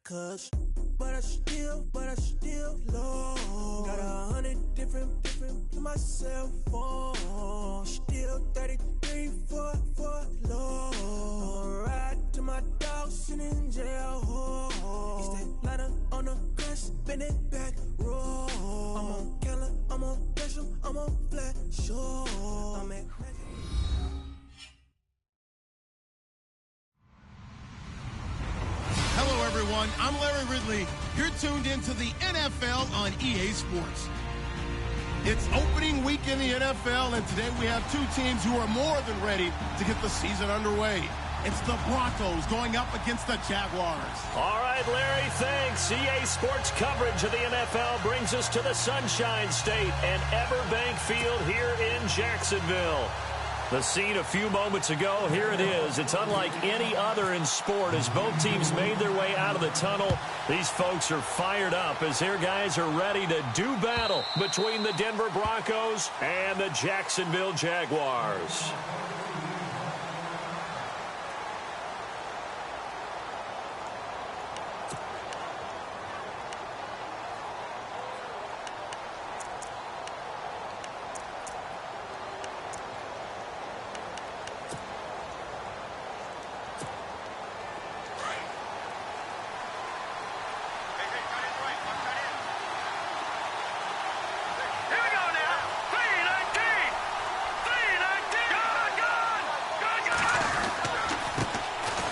Cause, but I still low. Got 100 different to my cell phone. Still 33 for low. I'ma ride to my dog sitting in jail. He's that lighter on the gun, spin it back, roll. I'm on Keller, I'm on Gresham, I'm on Flat Shore. I'm at Hello, everyone. I'm Larry Ridley. You're tuned into the NFL on EA Sports. It's opening week in the NFL, and today we have two teams who are more than ready to get the season underway. It's the Broncos going up against the Jaguars. All right, Larry, thanks. EA Sports coverage of the NFL brings us to the Sunshine State and Everbank Field here in Jacksonville. The scene a few moments ago, here it is. It's unlike any other in sport as both teams made their way out of the tunnel. These folks are fired up as their guys are ready to do battle between the Denver Broncos and the Jacksonville Jaguars.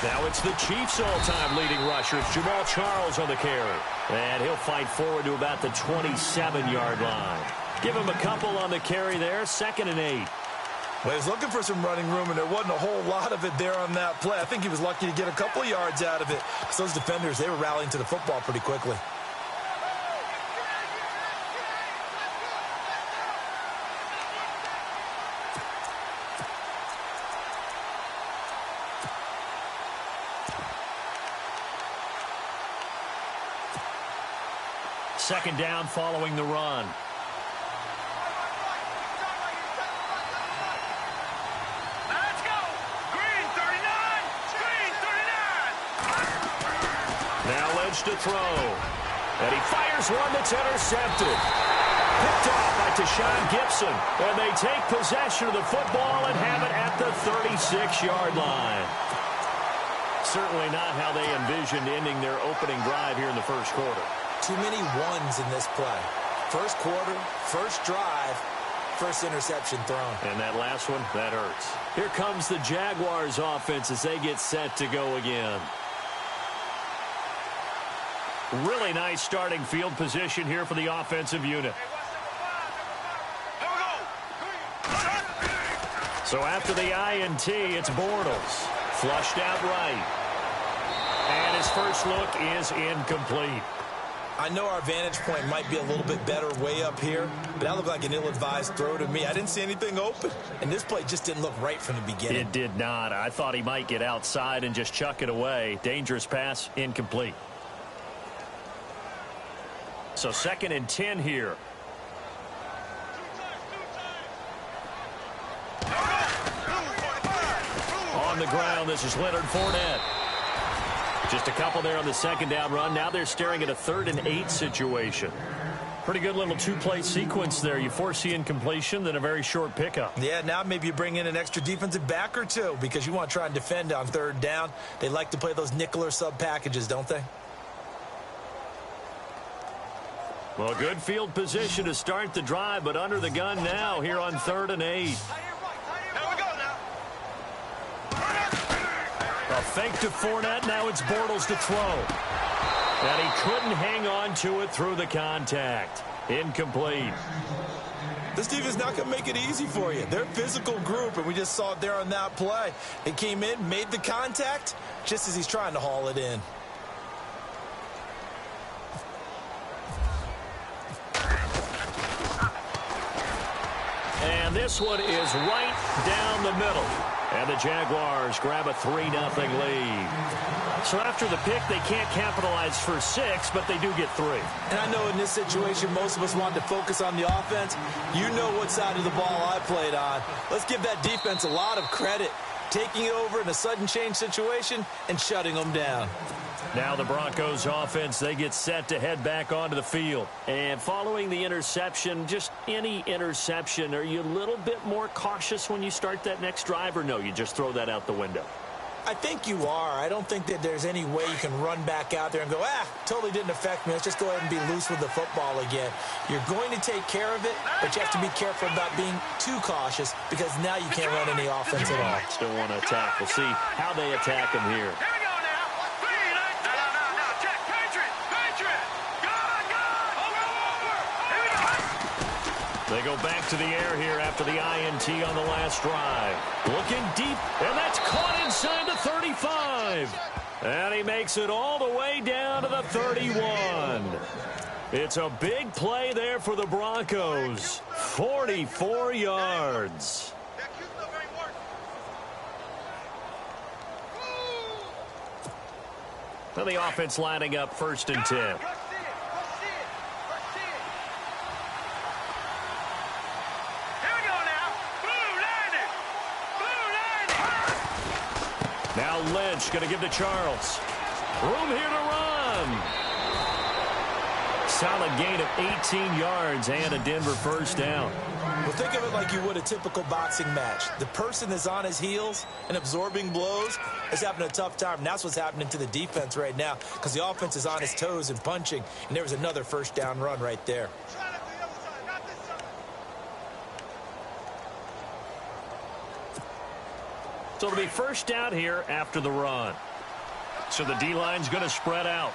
Now it's the Chiefs' all-time leading rusher. It's Jamal Charles on the carry. And he'll fight forward to about the 27-yard line. Give him a couple on the carry there, 2nd and 8. Well, he's looking for some running room, and there wasn't a whole lot of it there on that play. I think he was lucky to get a couple of yards out of it because those defenders, they were rallying to the football pretty quickly. Second down following the run. Let's go! Green 39! Green 39! Now Lynch to throw. And he fires one that's intercepted. Picked off by Tashawn Gibson. And they take possession of the football and have it at the 36-yard line. Certainly not how they envisioned ending their opening drive here in the first quarter. Too many ones in this play. First quarter, first drive, first interception thrown. And that last one, that hurts. Here comes the Jaguars offense as they get set to go again. Really nice starting field position here for the offensive unit. So after the INT, it's Bortles. Flushed out right. And his first look is incomplete. I know our vantage point might be a little bit better way up here, but that looked like an ill-advised throw to me. I didn't see anything open, and this play just didn't look right from the beginning. It did not. I thought he might get outside and just chuck it away. Dangerous pass, incomplete. So 2nd and 10 here. On the ground, this is Leonard Fournette. Just a couple there on the second down run. Now they're staring at a 3rd and 8 situation. Pretty good little two-play sequence there. You force the incompletion, then a very short pickup. Yeah, now maybe you bring in an extra defensive back or two because you want to try and defend on 3rd down. They like to play those nickel or sub packages, don't they? Well, good field position to start the drive, but under the gun now here on 3rd and 8. A fake to Fournette. Now it's Bortles to throw. And he couldn't hang on to it through the contact. Incomplete. This defense not going to make it easy for you. They're a physical group, and we just saw it there on that play. They came in, made the contact, just as he's trying to haul it in. And this one is right down the middle. And the Jaguars grab a 3-0 lead. So after the pick, they can't capitalize for 6, but they do get 3. And I know in this situation, most of us want to focus on the offense. You know what side of the ball I played on. Let's give that defense a lot of credit. taking it over in a sudden change situation and shutting them down. Now the Broncos offense, they get set to head back onto the field. And following the interception, just any interception, are you a little bit more cautious when you start that next drive, or no, you just throw that out the window? I think you are. I don't think that there's any way you can run back out there and go, totally didn't affect me. Let's just go ahead and be loose with the football again. You're going to take care of it, but you have to be careful about being too cautious because now you can't run any offense at all. Still want to attack. We'll see how they attack him here. They go back to the air here after the INT on the last drive. Looking deep, and that's caught inside the 35. And he makes it all the way down to the 31. It's a big play there for the Broncos. 44 yards. Now the offense lining up 1st and 10. Now Lynch going to give to Charles. Room here to run. Solid gain of 18 yards and a Denver first down. Well, think of it like you would a typical boxing match. The person that's on his heels and absorbing blows is having a tough time. And that's what's happening to the defense right now because the offense is on his toes and punching. And there was another first down run right there. So it'll be first down here after the run. So the D-line's going to spread out.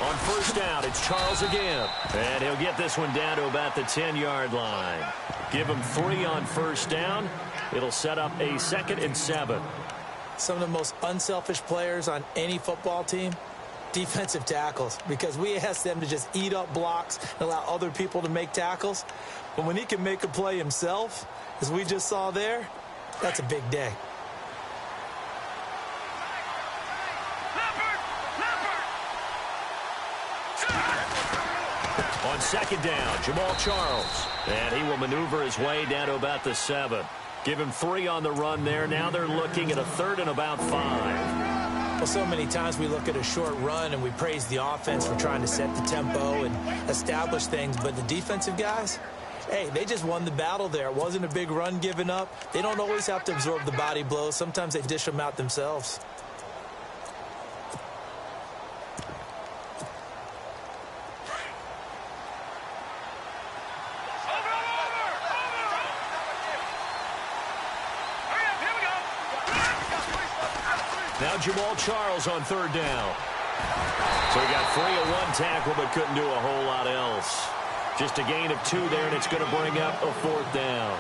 On first down, it's Charles again. And he'll get this one down to about the 10-yard line. Give him 3 on first down. It'll set up a 2nd and 7. Some of the most unselfish players on any football team, defensive tackles, because we ask them to just eat up blocks and allow other people to make tackles. But when he can make a play himself, as we just saw there, that's a big day. On 2nd down, Jamal Charles. And he will maneuver his way down to about the 7. Give him 3 on the run there. Now they're looking at a 3rd and about 5. Well, so many times we look at a short run and we praise the offense for trying to set the tempo and establish things. But the defensive guys, hey, they just won the battle there. It wasn't a big run given up. They don't always have to absorb the body blows. Sometimes they dish them out themselves. Now Jamal Charles on 3rd down. So he got free of 1 tackle but couldn't do a whole lot else. Just a gain of 2 there, and it's going to bring up a 4th down.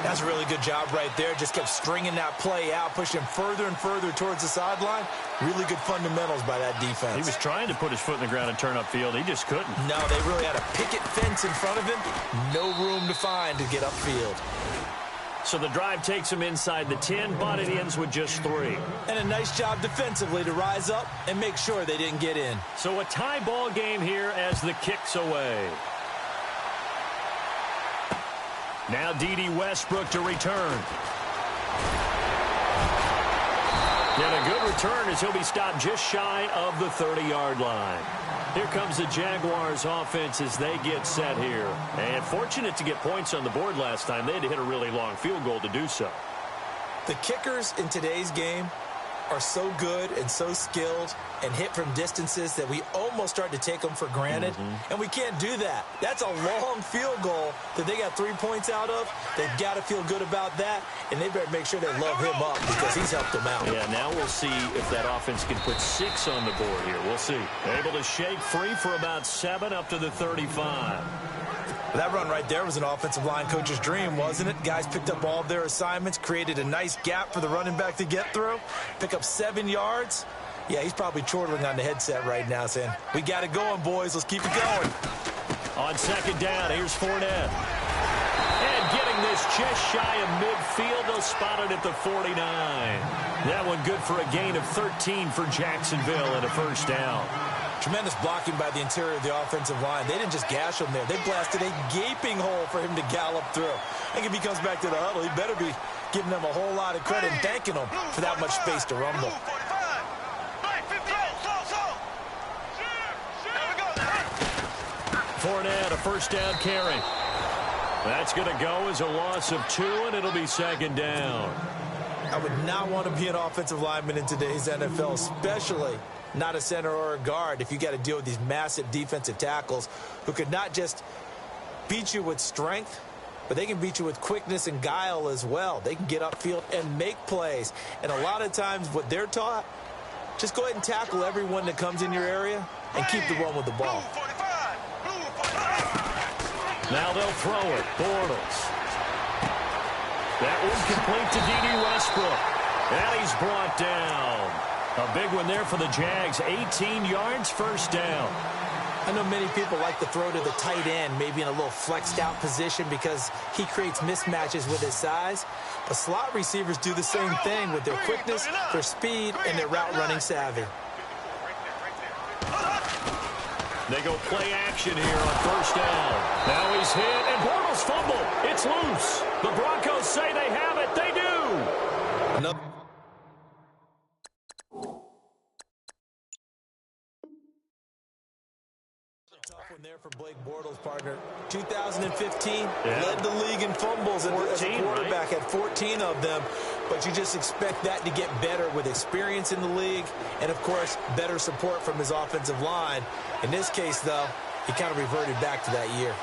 That's a really good job right there. Just kept stringing that play out, pushing him further and further towards the sideline. Really good fundamentals by that defense. He was trying to put his foot in the ground and turn upfield. He just couldn't. No, they really had a picket fence in front of him. No room to find to get upfield. So the drive takes him inside the 10, but it ends with just 3. And a nice job defensively to rise up and make sure they didn't get in. So a tie ball game here as the kick's away. Now D.D. Westbrook to return. And a good return as he'll be stopped just shy of the 30-yard line. Here comes the Jaguars offense as they get set here. And fortunate to get points on the board last time. They had to hit a really long field goal to do so. The kickers in today's game are so good and so skilled and hit from distances that we almost start to take them for granted. And we can't do that. That's a long field goal that they got 3 points out of. They've got to feel good about that, and they better make sure they love him up because he's helped them out. Yeah, now we'll see if that offense can put 6 on the board here. We'll see. Able to shake free for about 7 up to the 35. That run right there was an offensive line coach's dream, wasn't it? Guys picked up all of their assignments, created a nice gap for the running back to get through, pick up 7 yards. Yeah, he's probably chortling on the headset right now saying, we got it going, boys. Let's keep it going. On 2nd down, here's Fournette. And getting this just shy of midfield. They'll spot it at the 49. That one good for a gain of 13 for Jacksonville and a first down. Tremendous blocking by the interior of the offensive line. They didn't just gash him there. They blasted a gaping hole for him to gallop through. I think if he comes back to the huddle, he better be giving them a whole lot of credit and thanking them for that much space to rumble. Fournette, a first down carry. That's going to go as a loss of 2, and it'll be second down. I would not want to be an offensive lineman in today's NFL, especially not a center or a guard, if you got to deal with these massive defensive tackles who could not just beat you with strength, but they can beat you with quickness and guile as well. They can get upfield and make plays. And a lot of times what they're taught, just go ahead and tackle everyone that comes in your area and keep the run with the ball. Now they'll throw it. Bortles. That one complete to D.D. Westbrook. And he's brought down. A big one there for the Jags. 18 yards, first down. I know many people like to throw to the tight end, maybe in a little flexed out position because he creates mismatches with his size. But slot receivers do the same thing with their quickness, their speed, and their route running savvy. They go play action here on first down. Now he's hit, and Bortles fumble. It's loose. The Broncos say they have it. They do. Another tough one there for Blake Bortles, partner. 2015, led the league in fumbles as a quarterback, had 14 of them. But you just expect that to get better with experience in the league and, of course, better support from his offensive line. In this case, though, he kind of reverted back to that year.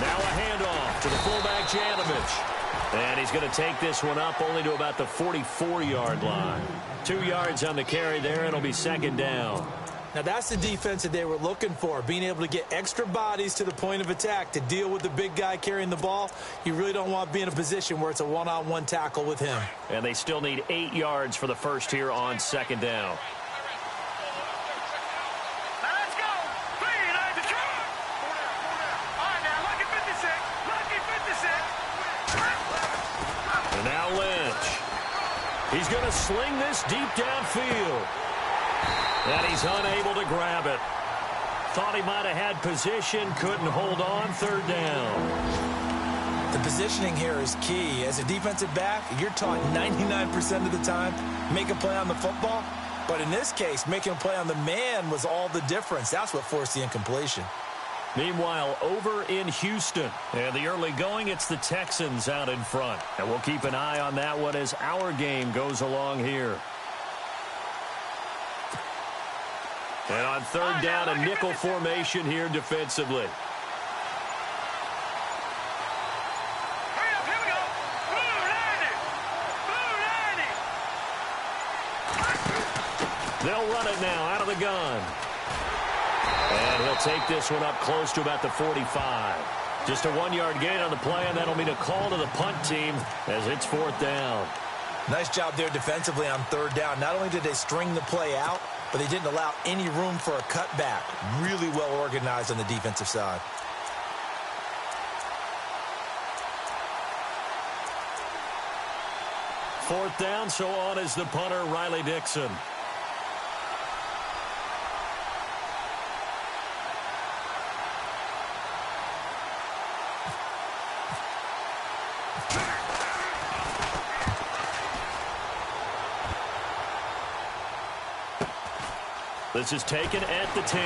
Now a handoff to the fullback, Janovich. And he's going to take this one up only to about the 44-yard line. 2 yards on the carry there, and it'll be second down. Now, that's the defense that they were looking for, being able to get extra bodies to the point of attack to deal with the big guy carrying the ball. You really don't want to be in a position where it's a one-on-one tackle with him. And they still need 8 yards for the first here on second down. And now Lynch. He's going to sling this deep downfield. And he's unable to grab it. Thought he might have had position, couldn't hold on, third down. The positioning here is key. As a defensive back, you're taught 99% of the time, make a play on the football. But in this case, making a play on the man was all the difference. That's what forced the incompletion. Meanwhile, over in Houston, and the early going, it's the Texans out in front. And we'll keep an eye on that one as our game goes along here. And on third down, a nickel formation here defensively. They'll run it now out of the gun. And he'll take this one up close to about the 45. Just a 1-yard gain on the play, and that'll mean a call to the punt team as it's fourth down. Nice job there defensively on third down. Not only did they string the play out, but they didn't allow any room for a cutback. Really well organized on the defensive side. Fourth down, so on is the punter, Riley Dixon. This is taken at the 10.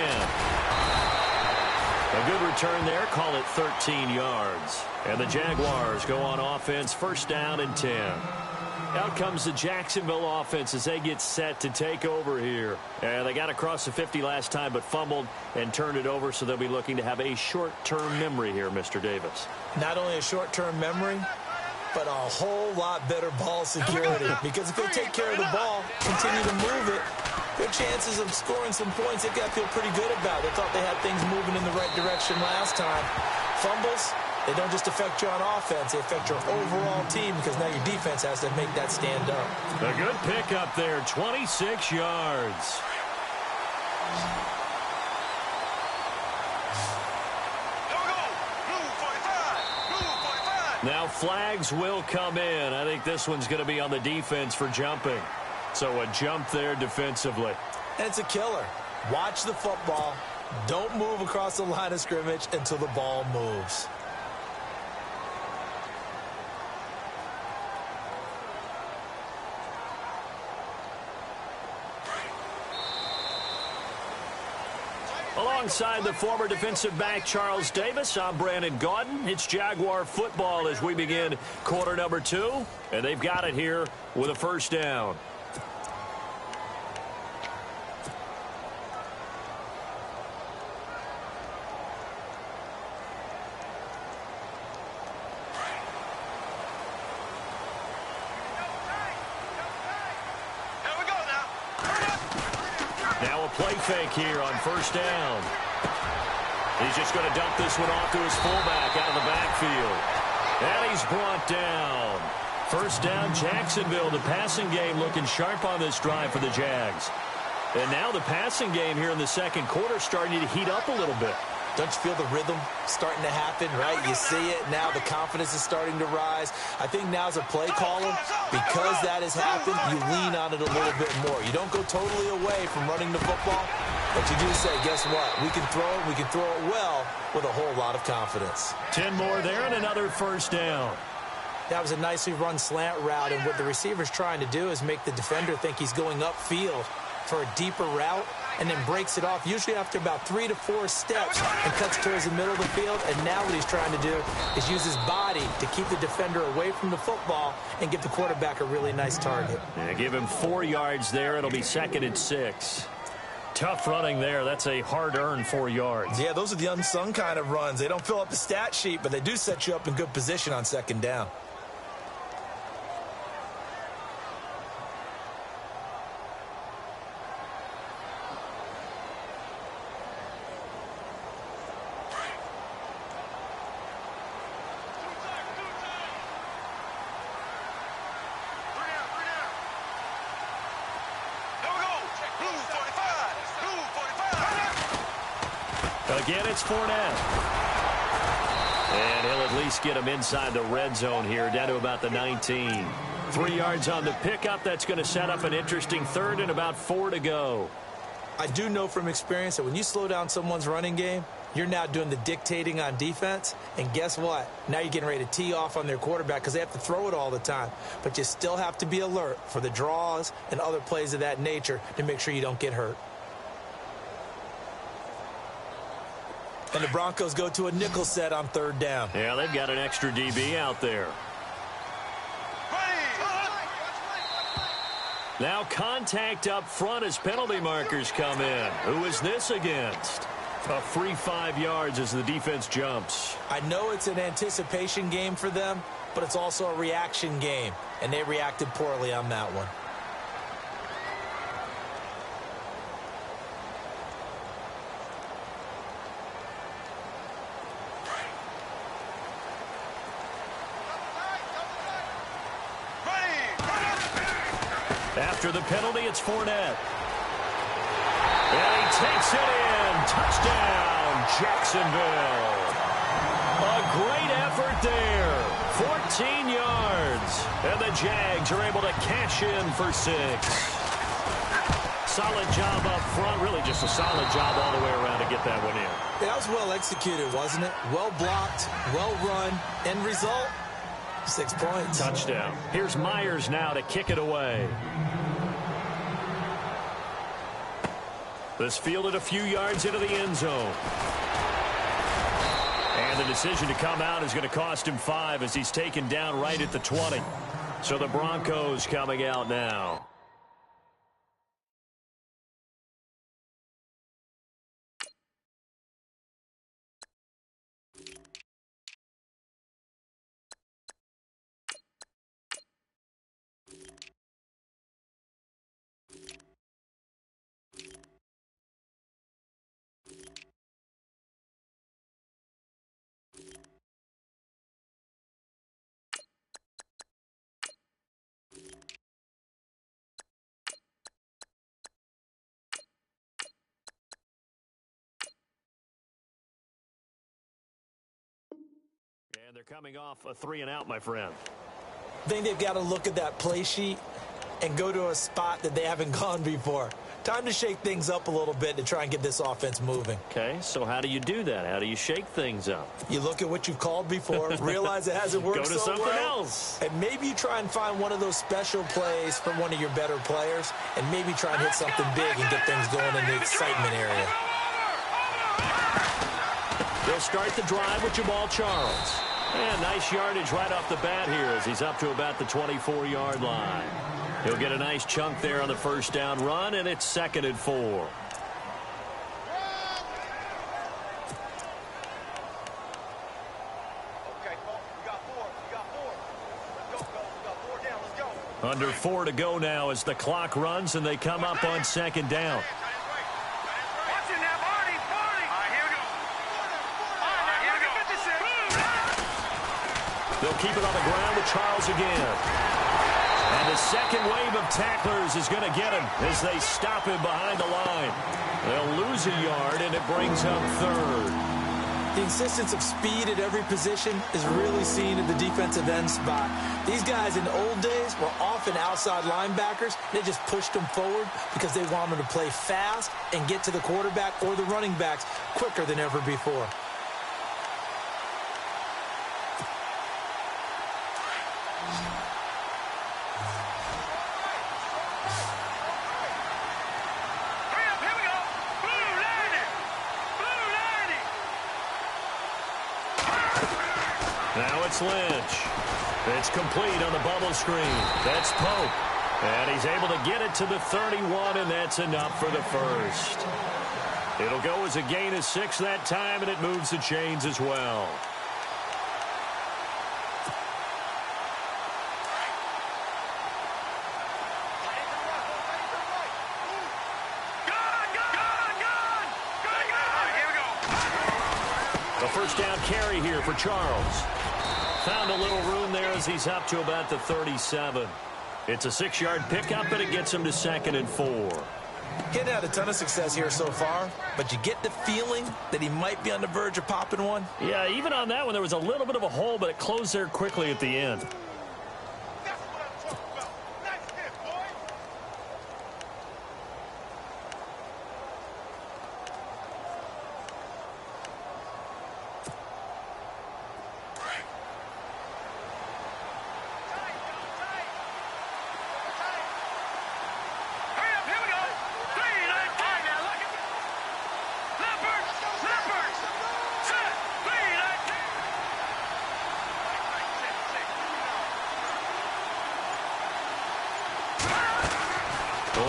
A good return there. Call it 13 yards. And the Jaguars go on offense, first down and 10. Out comes the Jacksonville offense as they get set to take over here. And they got across the 50 last time but fumbled and turned it over, so they'll be looking to have a short-term memory here, Mr. Davis. Not only a short-term memory, but a whole lot better ball security. Because if they take care of the ball, continue to move it, their chances of scoring some points, they've got to feel pretty good about. They thought they had things moving in the right direction last time. Fumbles, They don't just affect you on offense, they affect your overall team because now your defense has to make that stand up. A good pickup there, 26 yards. Now flags will come in. I think this one's going to be on the defense for jumping. So a jump there defensively. And it's a killer. Watch the football. Don't move across the line of scrimmage until the ball moves. Alongside the former defensive back Charles Davis, I'm Brandon Gaudin. It's Jaguar football as we begin quarter number 2. And they've got it here with a first down. Play fake here on first down. He's just going to dump this one off to his fullback out of the backfield. And he's brought down. First down, Jacksonville. The passing game looking sharp on this drive for the Jags. And now the passing game here in the second quarter starting to heat up a little bit. Don't you feel the rhythm starting to happen, right? You see it. Now the confidence is starting to rise. I think now as a play caller, because that has happened, you lean on it a little bit more. You don't go totally away from running the football, but you do say, guess what? We can throw it. We can throw it well with a whole lot of confidence. 10 more there and another first down. That was a nicely run slant route, and what the receiver's trying to do is make the defender think he's going upfield for a deeper route, and then breaks it off, usually after about 3 to 4 steps, and cuts towards the middle of the field. And now what he's trying to do is use his body to keep the defender away from the football and give the quarterback a really nice target. Yeah, give him 4 yards there. It'll be 2nd and 6. Tough running there. That's a hard-earned 4 yards. Yeah, those are the unsung kind of runs. They don't fill up the stat sheet, but they do set you up in good position on second down. Again, it's Fournette. And he'll at least get him inside the red zone here, down to about the 19. 3 yards on the pickup. That's going to set up an interesting third and about 4 to go. I do know from experience that when you slow down someone's running game, you're now doing the dictating on defense. And guess what? Now you're getting ready to tee off on their quarterback because they have to throw it all the time. But you still have to be alert for the draws and other plays of that nature to make sure you don't get hurt. And the Broncos go to a nickel set on third down. Yeah, they've got an extra DB out there. Now contact up front as penalty markers come in. Who is this against? A free 5 yards as the defense jumps. I know it's an anticipation game for them, but it's also a reaction game, and they reacted poorly on that one. After the penalty, it's Fournette. And he takes it in. Touchdown, Jacksonville. A great effort there. 14 yards. And the Jags are able to cash in for 6. Solid job up front. Really just a solid job all the way around to get that one in. Yeah, that was well executed, wasn't it? Well blocked, well run. End result, 6 points. Touchdown. Here's Myers now to kick it away. This fielded a few yards into the end zone. And the decision to come out is going to cost him 5 as he's taken down right at the 20. So the Broncos coming out now. they're coming off a 3-and-out, my friend. I think they've got to look at that play sheet and go to a spot that they haven't gone before. Time to shake things up a little bit to try and get this offense moving. Okay, so how do you do that? How do you shake things up? You look at what you've called before, realize it hasn't worked Go to so something well, else. and maybe you try and find one of those special plays from one of your better players, and maybe try and hit something big and get things going in the excitement area. They'll start the drive with Jamal Charles. And nice yardage right off the bat here as he's up to about the 24-yard line. He'll get a nice chunk there on the first down run, and it's 2nd and 4. Okay, folks, we got 4. Let's go. We got 4 down. Let's go. Under 4 to go now as the clock runs, and they come up on 2nd down. Watching that, Barney. All right, here we go. All right, here we go. They'll keep it on the ground with Charles again. And the second wave of tacklers is going to get him as they stop him behind the line. They'll lose a yard, and it brings up 3rd. The insistence of speed at every position is really seen in the defensive end spot. These guys in the old days were often outside linebackers. They just pushed them forward because they wanted to play fast and get to the quarterback or the running backs quicker than ever before. Now it's Lynch. It's complete on the bubble screen. That's Pope. And he's able to get it to the 31, and that's enough for the first. It'll go as a gain of 6 that time, and it moves the chains as well. A first down carry here for Charles. Found a little room there as he's up to about the 37. It's a 6-yard pickup, and it gets him to 2nd and 4. He hadn't had a ton of success here so far, but you get the feeling that he might be on the verge of popping one. Yeah, even on that one, there was a little bit of a hole, but it closed there quickly at the end. That's what I'm talking about. Nice hit, boy. Hurry up, here we go. 3, 9, 5 now, look at Leopards, set, 3, 9,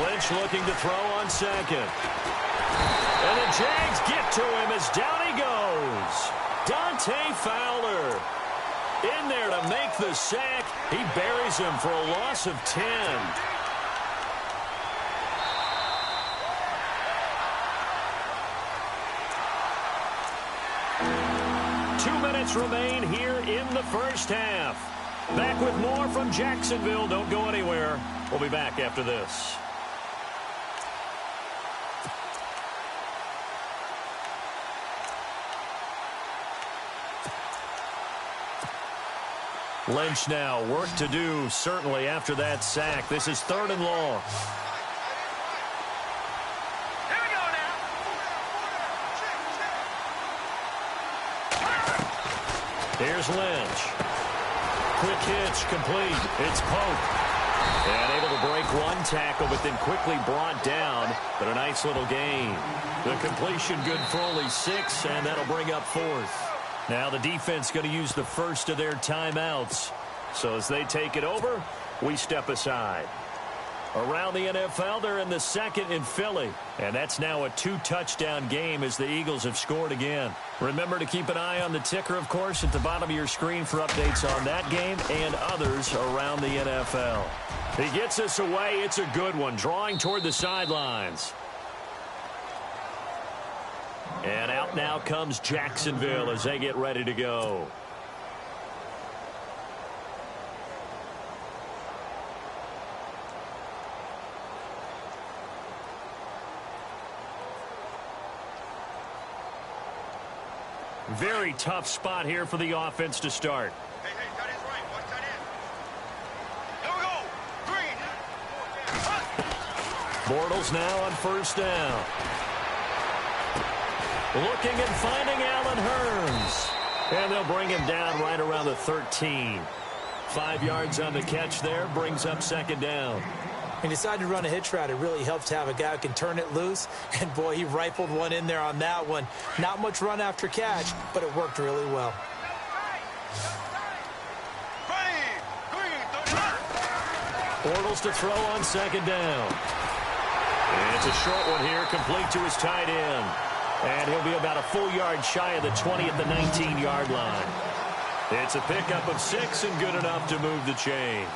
Lynch looking to throw on 2nd. And the Jags get to him as down he goes. Dante Fowler in there to make the sack. He buries him for a loss of 10. 2 minutes remain here in the first half. Back with more from Jacksonville. Don't go anywhere. We'll be back after this. Lynch now, work to do, certainly after that sack. This is 3rd and long. Here we go now. Here's Lynch. Quick hitch, complete. It's Pope. And able to break one tackle, but then quickly brought down. But a nice little gain. The completion good for only 6, and that'll bring up 4th. Now the defense going to use the first of their timeouts. So as they take it over, we step aside. Around the NFL, they're in the 2nd in Philly. And that's now a 2-touchdown game as the Eagles have scored again. Remember to keep an eye on the ticker, of course, at the bottom of your screen for updates on that game and others around the NFL. He gets us away. It's a good one, drawing toward the sidelines. And out now comes Jacksonville as they get ready to go. Very tough spot here for the offense to start. Hey, tight end's right. Watch tight end. Here we go. Green. Bortles now on first down. Looking and finding Allen Hurns. And they'll bring him down right around the 13. 5 yards on the catch there. Brings up second down. He decided to run a hitch route. It really helps to have a guy who can turn it loose. And, boy, he rifled one in there on that one. Not much run after catch, but it worked really well. Bortles to throw on second down. And it's a short one here, complete to his tight end. And he'll be about a full yard shy of the 20 at the 19-yard line. It's a pickup of 6 and good enough to move the chains.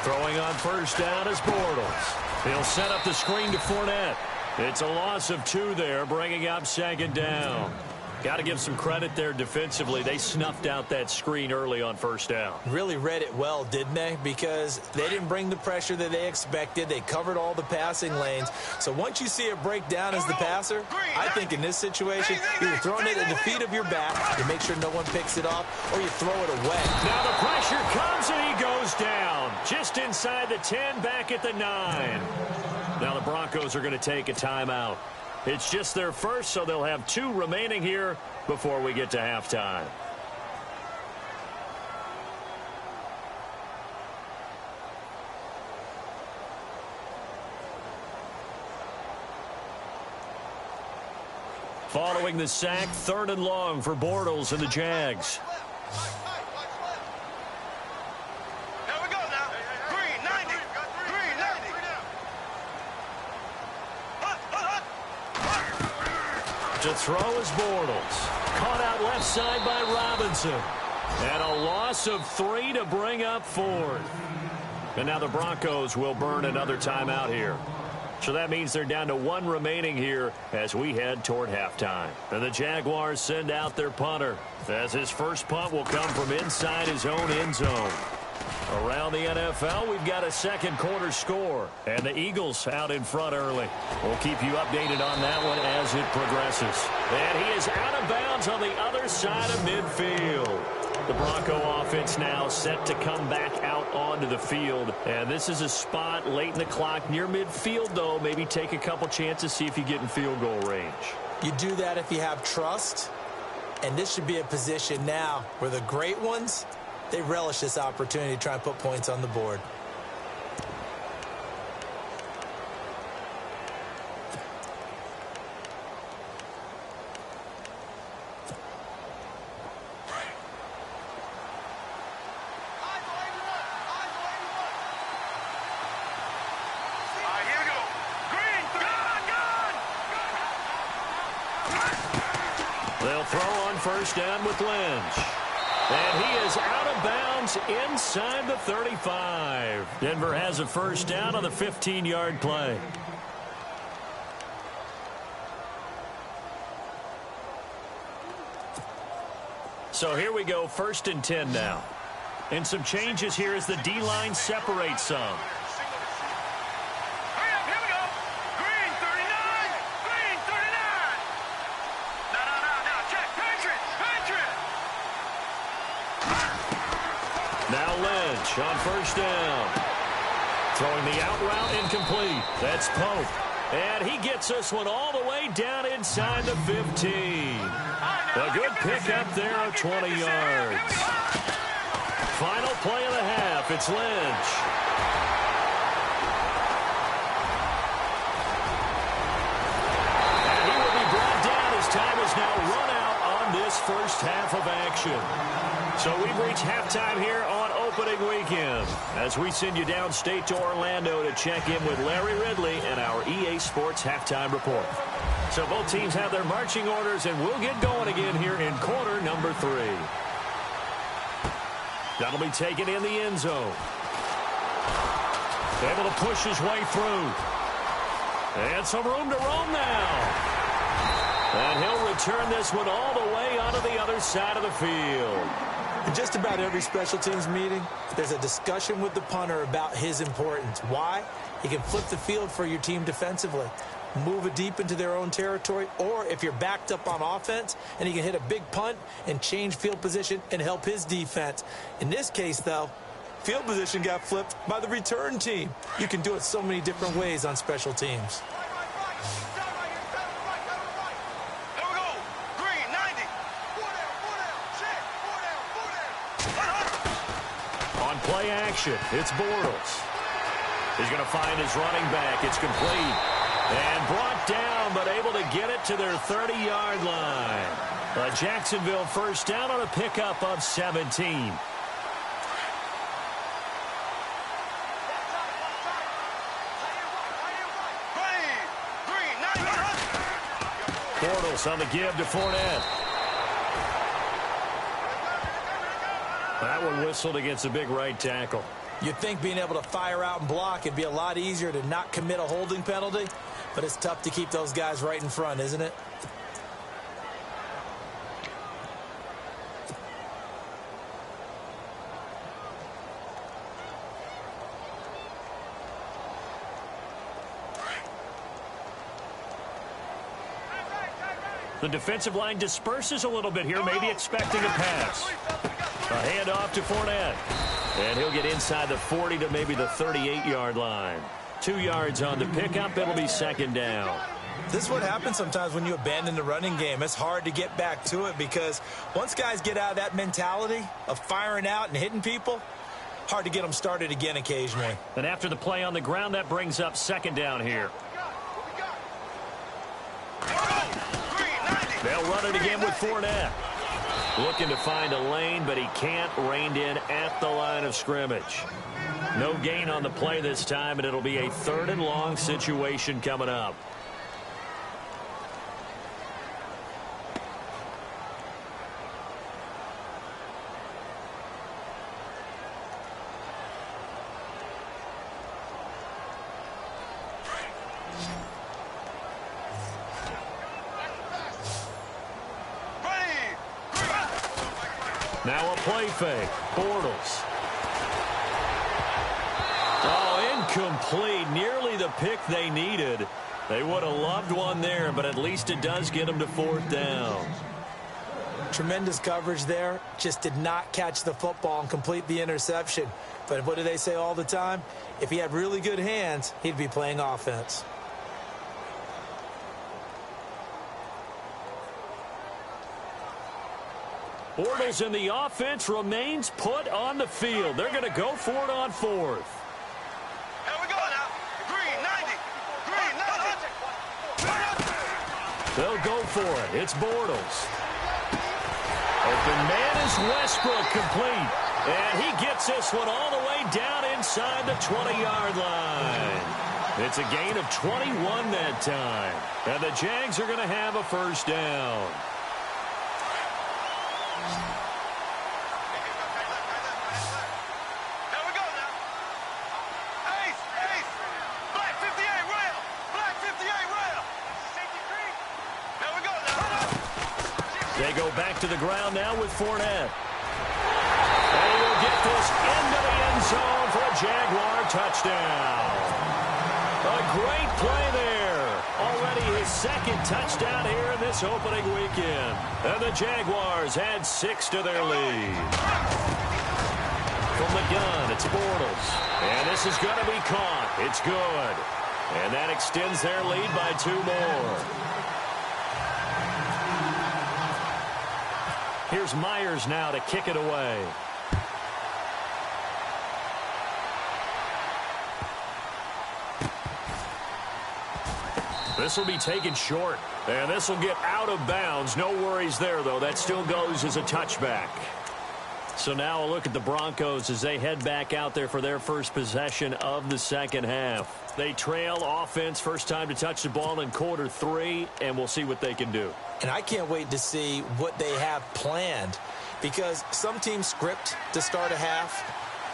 Throwing on first down is Bortles. He'll set up the screen to Fournette. It's a loss of 2 there, bringing up second down. Got to give some credit there defensively. They snuffed out that screen early on first down. Really read it well, didn't they? Because they didn't bring the pressure that they expected. They covered all the passing lanes. So once you see it break down as the passer, I think in this situation, you're throwing it at the feet of your back to make sure no one picks it off, or you throw it away. Now the pressure comes and he goes down. Just inside the 10, back at the 9. Now the Broncos are going to take a timeout. It's just their first, so they'll have 2 remaining here before we get to halftime. Following the sack, 3rd and long for Bortles and the Jags. To throw is Bortles. Caught out left side by Robinson. And a loss of 3 to bring up 4th. And now the Broncos will burn another timeout here. So that means they're down to 1 remaining here as we head toward halftime. And the Jaguars send out their punter, as his first punt will come from inside his own end zone. Around the NFL, we've got a second quarter score, and the Eagles out in front early. We'll keep you updated on that one as it progresses. And he is out of bounds on the other side of midfield. The Bronco offense now set to come back out onto the field. And this is a spot late in the clock near midfield, though. Maybe take a couple chances, see if you get in field goal range. You do that if you have trust. And this should be a position now where the great ones, they relish this opportunity to try and put points on the board. They'll throw on first down with Lynch. And he is out of bounds inside the 35. Denver has a first down on the 15-yard play. So here we go, 1st and 10 now. And some changes here as the D-line separates some. Now Lynch on first down. Throwing the out route incomplete. That's Pope. And he gets this one all the way down inside the 15. A good pickup there of 20 yards. Final play of the half. It's Lynch. And he will be brought down as time is now run out on this first half of action. So we've reached halftime here on opening weekend as we send you downstate to Orlando to check in with Larry Ridley and our EA Sports Halftime Report. So both teams have their marching orders, and we'll get going again here in quarter number 3. That'll be taken in the end zone. Able to push his way through. And some room to roam now. And he'll return this one all the way onto the other side of the field. In just about every special teams meeting, there's a discussion with the punter about his importance. Why? He can flip the field for your team defensively, move it deep into their own territory, or if you're backed up on offense, and he can hit a big punt and change field position and help his defense. In this case, though, field position got flipped by the return team. You can do it so many different ways on special teams. Play action. It's Bortles. He's going to find his running back. It's complete. And brought down, but able to get it to their 30-yard line. A Jacksonville first down on a pickup of 17. Bortles on the give to Fournette. That one whistled against a big right tackle. You'd think being able to fire out and block it'd be a lot easier to not commit a holding penalty, but it's tough to keep those guys right in front, isn't it? The defensive line disperses a little bit here, maybe expecting a pass. A handoff to Fournette. And he'll get inside the 40 to maybe the 38-yard line. 2 yards on the pickup. It'll be second down. This is what happens sometimes when you abandon the running game. It's hard to get back to it because once guys get out of that mentality of firing out and hitting people, hard to get them started again occasionally. And after the play on the ground, that brings up second down here. They'll run it again with Fournette. Looking to find a lane, but he can't. Reined in at the line of scrimmage. No gain on the play this time, and it'll be a 3rd and long situation coming up. Now a play fake. Bortles. Oh, incomplete. Nearly the pick they needed. They would have loved one there, but at least it does get them to 4th down. Tremendous coverage there. Just did not catch the football and complete the interception. But what do they say all the time? If he had really good hands, he'd be playing offense. Bortles in the offense remains put on the field. They're going to go for it on 4th. Here we go now. Green, 90. Green, 90. They'll go for it. It's Bortles. Open man is Westbrook, complete. And he gets this one all the way down inside the 20-yard line. It's a gain of 21 that time. And the Jags are going to have a first down. They go back to the ground now with Fournette. And he'll get this into the end zone for a Jaguar touchdown. A great play there. Already his 2nd touchdown here in this opening weekend. And the Jaguars add 6 to their lead. From the gun, it's Bortles. And this is going to be caught. It's good. And that extends their lead by 2 more. Here's Myers now to kick it away. This will be taken short. And this will get out of bounds. No worries there, though. That still goes as a touchback. So now a look at the Broncos as they head back out there for their first possession of the second half. They trail offense, first time to touch the ball in quarter 3, and we'll see what they can do. And I can't wait to see what they have planned, because some teams script to start a half.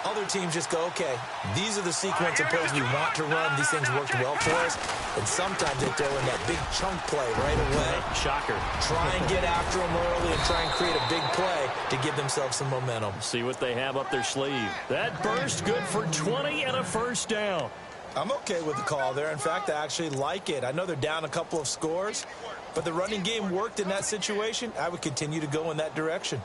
Other teams just go, okay, these are the sequence of plays we want to run. These things worked well for us. And sometimes they throw in that big chunk play right away. Shocker. Try and get after them early and try and create a big play to give themselves some momentum. See what they have up their sleeve. That burst good for 20 and a first down. I'm okay with the call there. In fact, I actually like it. I know they're down a couple of scores, but the running game worked in that situation. I would continue to go in that direction.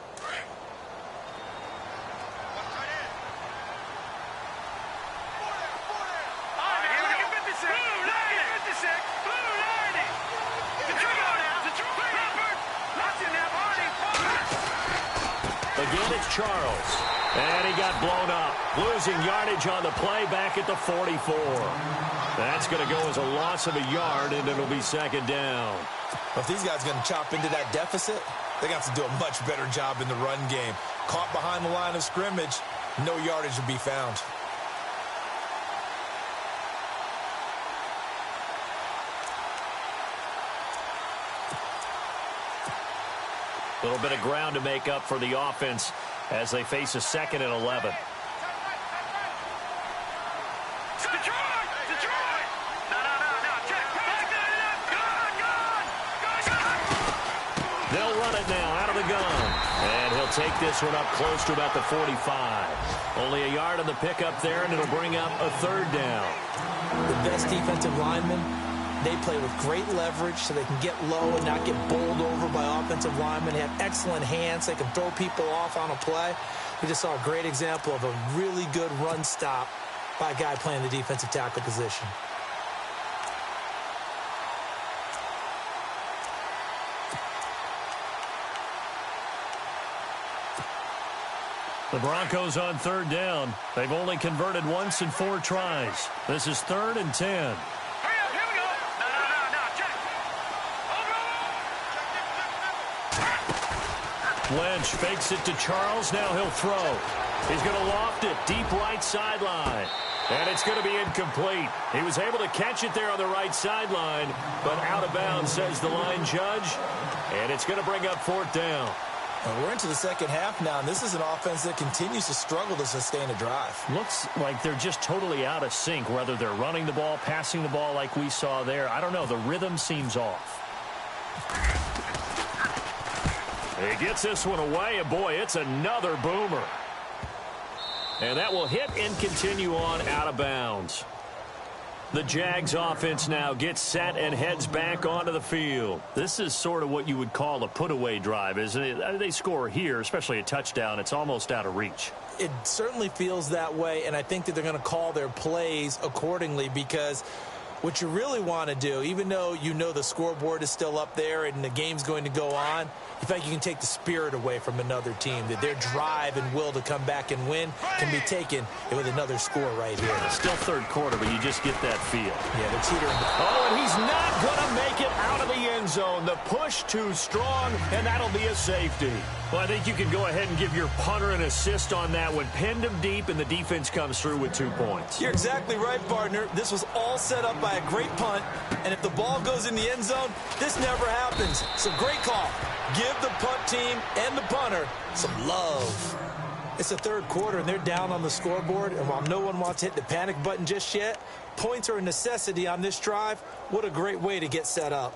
Again, it's Charles. And he got blown up. Losing yardage on the play back at the 44. That's going to go as a loss of a yard, and it'll be second down. If these guys are going to chop into that deficit, they're going to have to do a much better job in the run game. Caught behind the line of scrimmage, no yardage will be found. A little bit of ground to make up for the offense as they face a 2nd and 11. They'll run it now out of the gun. And he'll take this one up close to about the 45. Only a yard on the pickup there, and it'll bring up a 3rd down. The best defensive linemen, they play with great leverage so they can get low and not get bowled over by offensive linemen. They have excellent hands. They can throw people off on a play. We just saw a great example of a really good run stop by a guy playing the defensive tackle position. The Broncos on 3rd down. They've only converted once in 4 tries. This is 3rd and 10. Lynch fakes it to Charles. Now he'll throw. He's going to loft it deep right sideline. And it's going to be incomplete. He was able to catch it there on the right sideline, but out of bounds, says the line judge. And it's going to bring up 4th down. Well, we're into the second half now, and this is an offense that continues to struggle to sustain a drive. Looks like they're just totally out of sync, whether they're running the ball, passing the ball like we saw there. I don't know. The rhythm seems off. He gets this one away, and boy, it's another boomer. And that will hit and continue on out of bounds. The Jags offense now gets set and heads back onto the field. This is sort of what you would call a put-away drive, isn't it? They score here, especially a touchdown. It's almost out of reach. It certainly feels that way, and I think that they're going to call their plays accordingly, because what you really want to do, even though you know the scoreboard is still up there and the game's going to go on, in fact, you can take the spirit away from another team, that their drive and will to come back and win can be taken with another score right here. Still 3rd quarter, but you just get that feel. Yeah, they're teetering. Oh, and he's not going to make it out of the end zone. The push too strong, and that'll be a safety. Well, I think you can go ahead and give your punter an assist on that one. Pinned him deep, and the defense comes through with 2 points. You're exactly right, partner. This was all set up by a great punt, and if the ball goes in the end zone, this never happens. So great call. Give the punt team and the punter some love. It's the 3rd quarter, and they're down on the scoreboard, and while no one wants to hit the panic button just yet, points are a necessity on this drive. What a great way to get set up.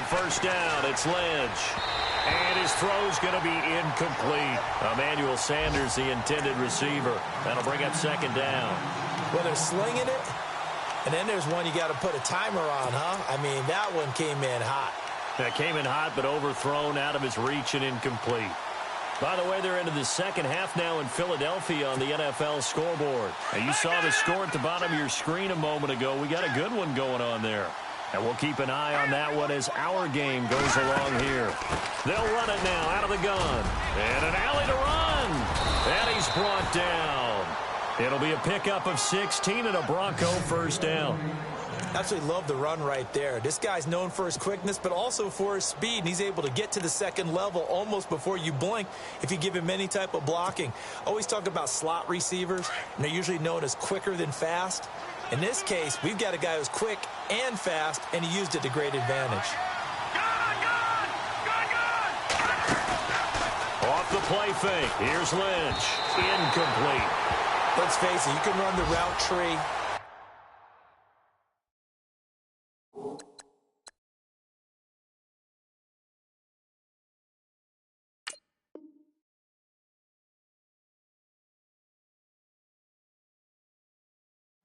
First down, it's Lynch. And his throw's going to be incomplete. Emmanuel Sanders, the intended receiver. That'll bring up 2nd down. Well, they're slinging it, and then there's one you got to put a timer on, huh? I mean, that one came in hot. That came in hot, but overthrown out of his reach and incomplete. By the way, they're into the second half now in Philadelphia on the NFL scoreboard. Now, you saw the score at the bottom of your screen a moment ago. We got a good one going on there. And we'll keep an eye on that one as our game goes along here. They'll run it now out of the gun. And an alley to run. And he's brought down. It'll be a pickup of 16 and a Bronco first down. Absolutely love the run right there. This guy's known for his quickness, but also for his speed. And he's able to get to the second level almost before you blink if you give him any type of blocking. Always talk about slot receivers, and they're usually known as quicker than fast. In this case, we've got a guy who's quick and fast, and he used it to great advantage. Off the play fake. Here's Lynch. Incomplete. Let's face it, you can run the route tree.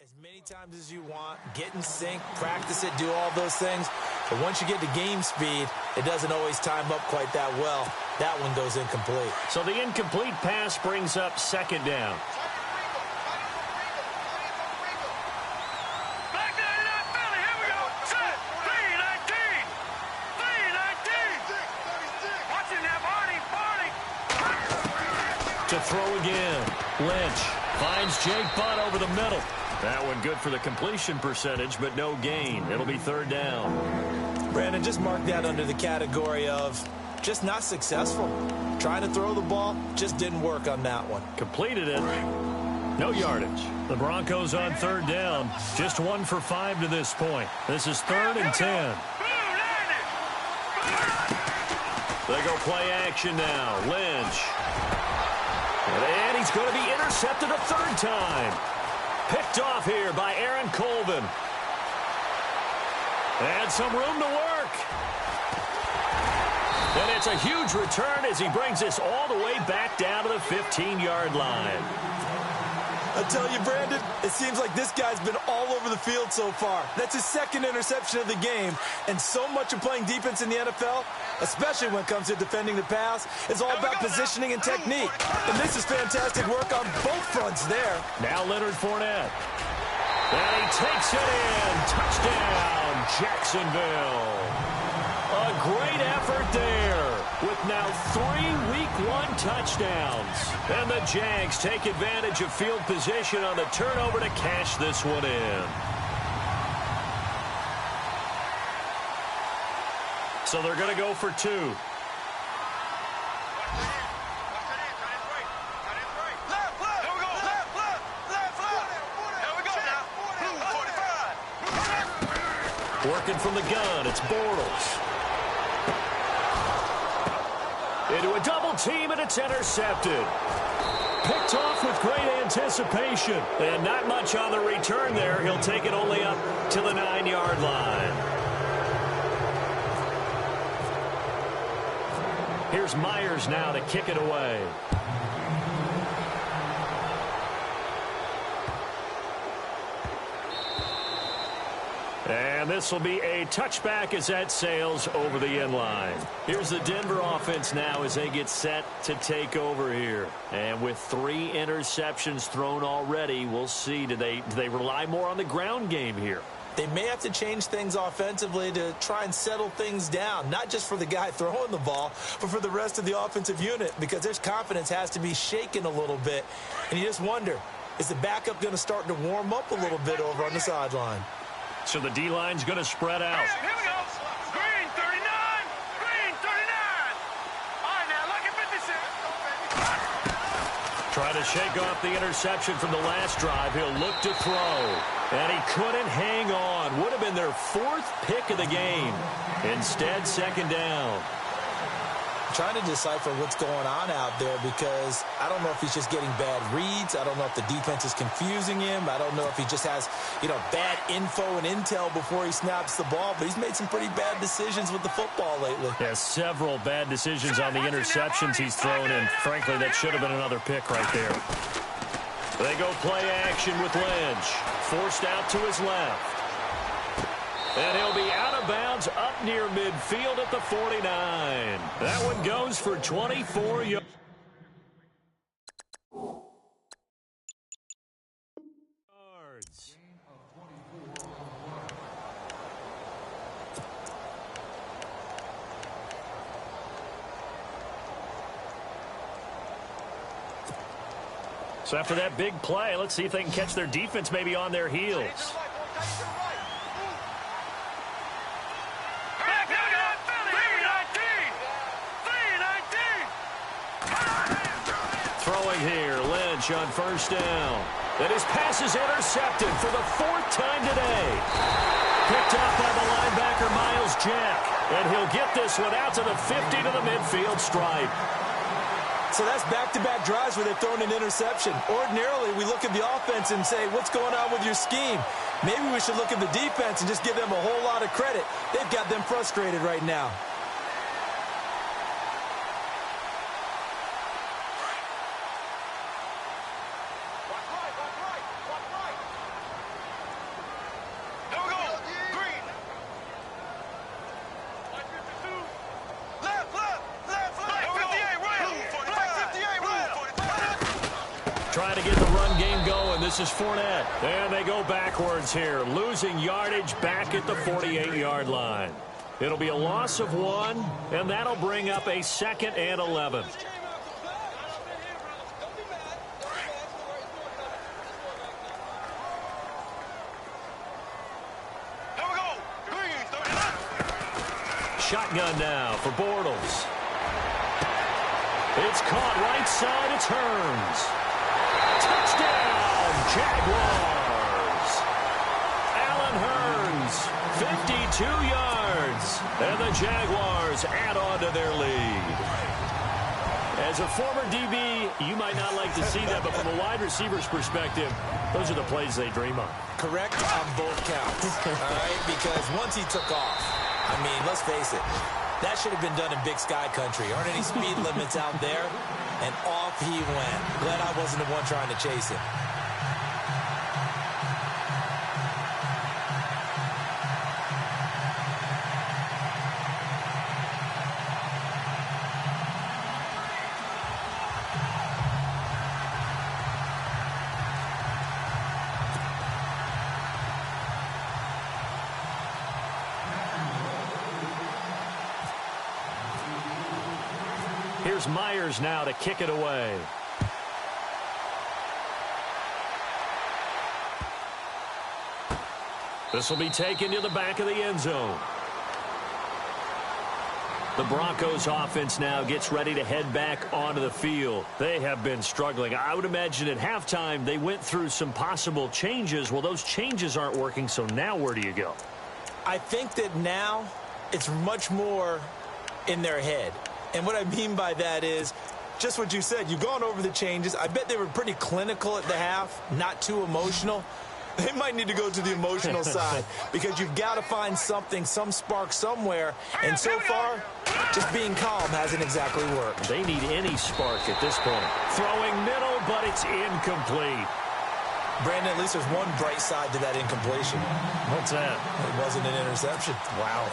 As many times as you want, get in sync, practice it, do all those things. But once you get to game speed, it doesn't always time up quite that well. That one goes incomplete. So the incomplete pass brings up second down. Back to the NFL. Here we go. Set. 3-19. 3-19. Watching that Barney. To throw again. Lynch finds Jake Butt over the middle. That one good for the completion percentage, but no gain. It'll be third down. Brandon, just mark that under the category of just not successful. Trying to throw the ball, just didn't work on that one. Completed it. No yardage. The Broncos on third down. Just 1 for 5 to this point. This is 3rd and 10. They go play action now. Lynch. And he's going to be intercepted a third time. Picked off here by Aaron Colvin. And some room to work. And it's a huge return as he brings this all the way back down to the 15-yard line. I tell you, Brandon, it seems like this guy's been all over the field so far. That's his second interception of the game. And so much of playing defense in the NFL, especially when it comes to defending the pass, is all about positioning and technique. And this is fantastic work on both fronts there. Now Leonard Fournette. And he takes it in. Touchdown, Jacksonville. A great effort there with now 3 Week 1 touchdowns. And the Jags take advantage of field position on the turnover to cash this one in. So they're going to go for 2. Working from the gun, it's Bortles. Into a double team, and it's intercepted. Picked off with great anticipation. And not much on the return there. He'll take it only up to the 9-yard line. Here's Myers now to kick it away. And this will be a touchback as that sails over the end line. Here's the Denver offense now as they get set to take over here. And with 3 interceptions thrown already, we'll see. Do they rely more on the ground game here? They may have to change things offensively to try and settle things down, not just for the guy throwing the ball, but for the rest of the offensive unit, because their confidence has to be shaken a little bit. And you just wonder, is the backup going to start to warm up a little bit over on the sideline? So the D-line's going to spread out. Here we go. Green 39. Green 39. All right, now look at 56. Try to shake off the interception from the last drive. He'll look to throw. And he couldn't hang on. Would have been their 4th pick of the game. Instead, second down. Trying to decipher what's going on out there, because I don't know if he's just getting bad reads. I don't know if the defense is confusing him. I don't know if he just has, bad info and intel before he snaps the ball. But he's made some pretty bad decisions with the football lately. Yeah, several bad decisions on the interceptions he's thrown, and frankly, that should have been another pick right there. They go play action with Lynch. Forced out to his left. And he'll be out of bounds up near midfield at the 49. That one goes for 24 yards. So after that big play, let's see if they can catch their defense maybe on their heels. Throwing here, Lynch on first down. And his pass is intercepted for the 4th time today. Picked up by the linebacker, Miles Jack. And he'll get this one out to the 50 to the midfield stripe. So that's back-to-back drives where they've thrown an interception. Ordinarily, we look at the offense and say, what's going on with your scheme? Maybe we should look at the defense and just give them a whole lot of credit. They've got them frustrated right now. Trying to get the run game going. This is Fournette. And they go backwards here, losing yardage back at the 48-yard line. It'll be a loss of 1, and that'll bring up a 2nd and 11. Shotgun now for Bortles. It's caught right side. It's Hearns. Touchdown, Jaguars. Allen Hearns, 52 yards. And the Jaguars add on to their lead. As a former DB, you might not like to see that, but from a wide receiver's perspective, those are the plays they dream of. Correct on both counts, all right? Because once he took off, I mean, let's face it, that should have been done in Big Sky Country. Aren't any speed limits out there? And off he went. Glad I wasn't the one trying to chase him. Here's Myers now to kick it away. This will be taken to the back of the end zone. The Broncos offense now gets ready to head back onto the field. They have been struggling. I would imagine at halftime they went through some possible changes. Well, those changes aren't working, so now where do you go? I think that now it's much more in their head. And what I mean by that is just what you said. You've gone over the changes. I bet they were pretty clinical at the half, not too emotional. They might need to go to the emotional side because you've got to find something, some spark somewhere. And so far, just being calm hasn't exactly worked. They need any spark at this point. Throwing middle, but it's incomplete. Brandon, at least there's one bright side to that incompletion. What's that? It wasn't an interception. Wow.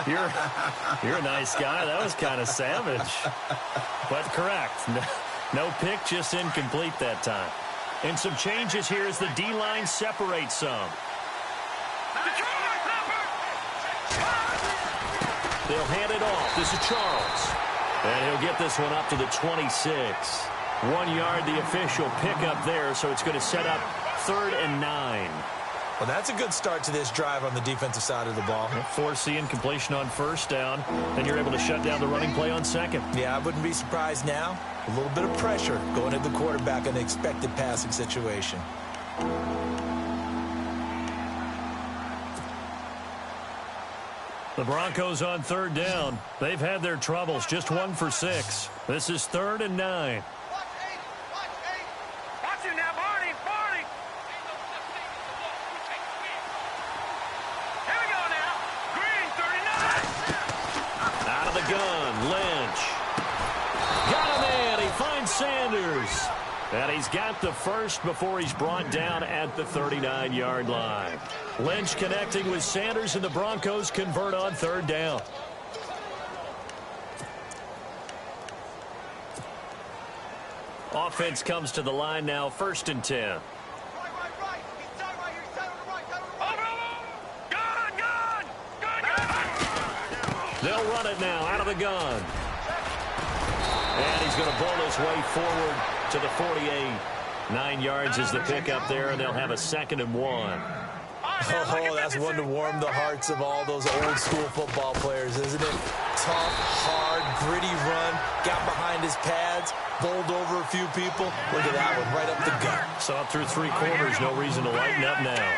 You're a nice guy. That was kind of savage. But correct. No pick, just incomplete that time. And some changes here as the D-line separates some. They'll hand it off. This is Charles. And he'll get this one up to the 26. 1 yard, the official pickup there, so it's going to set up 3rd and 9. Well, that's a good start to this drive on the defensive side of the ball. Force the incompletion on first down, and you're able to shut down the running play on second. Yeah, I wouldn't be surprised now. A little bit of pressure going at the quarterback in the expected passing situation. The Broncos on 3rd down. They've had their troubles, just 1 for 6. This is 3rd and 9. Sanders. And he's got the first before he's brought down at the 39-yard line. Lynch connecting with Sanders, and the Broncos convert on 3rd down. Offense comes to the line now, 1st and 10. They'll run it now out of the gun. And he's going to bowl his way forward to the 48. 9 yards is the pickup there, and they'll have a 2nd and 1. Oh, that's one to warm the hearts of all those old school football players, isn't it? Tough, hard gritty run, got behind his pads, bowled over a few people. Look at that one, right up the gut. Saw it through 3 quarters, no reason to lighten up now.